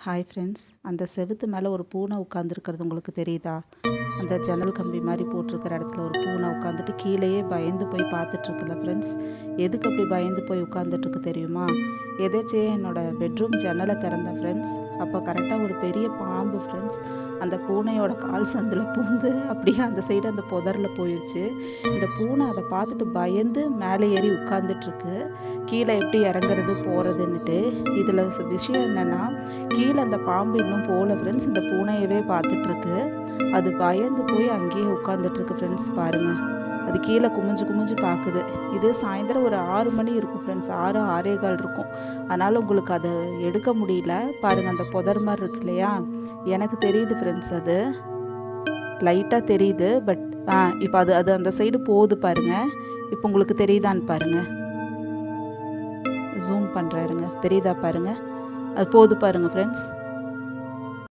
Hi friends, அந்த செவுத்து மேலே ஒரு பூனை உட்காந்துருக்கிறது உங்களுக்கு தெரியுதா? அந்த ஜன்னல் கம்பி மாதிரி போட்டிருக்கிற இடத்துல ஒரு பூனை உட்காந்துட்டு கீழேயே பயந்து போய் பார்த்துட்ருக்குல்ல ஃப்ரெண்ட்ஸ். எதுக்கு அப்படி பயந்து போய் உட்காந்துட்ருக்கு தெரியுமா? எதாச்சே என்னோடய பெட்ரூம் ஜன்னலை திறந்தேன் ஃப்ரெண்ட்ஸ். அப்போ கரெக்டாக ஒரு பெரிய பாம்பு ஃப்ரெண்ட்ஸ் அந்த பூனையோட கால் சந்தில் பூந்து அப்படியே அந்த சைடு அந்த புதரில் போயிடுச்சு. இந்த பூனை அதை பார்த்துட்டு பயந்து மேலே ஏறி உட்காந்துட்ருக்கு, கீழே எப்படி இறங்குறது போகிறதுன்னுட்டு. இதில் விஷயம் என்னென்னா, கீழே அந்த பாம்பு இன்னும் போகல ஃப்ரெண்ட்ஸ், இந்த பூனையவே பார்த்துட்ருக்கு. அது பயந்து போய் அங்கேயே உட்காந்துட்ருக்கு ஃப்ரெண்ட்ஸ். பாருங்கள், அது கீழே குமிஞ்சு குமிஞ்சு பார்க்குது. இது சாயந்தரம் ஒரு 6 மணி இருக்கும் ஃப்ரெண்ட்ஸ், 6 6:15 இருக்கும். அதனால் உங்களுக்கு அதை எடுக்க முடியல. பாருங்கள், அந்த புதர் மாதிரி இருக்கு இல்லையா, எனக்கு தெரியுது ஃப்ரெண்ட்ஸ், அது லைட்டாக தெரியுது. பட் இப்போ அது அது அந்த சைடு போகுது பாருங்கள். இப்போ உங்களுக்கு தெரியுதான்னு பாருங்கள், ஜூம் பண்ணுறாருங்க, தெரியுதா பாருங்கள், அது போகுது பாருங்கள் ஃப்ரெண்ட்ஸ்.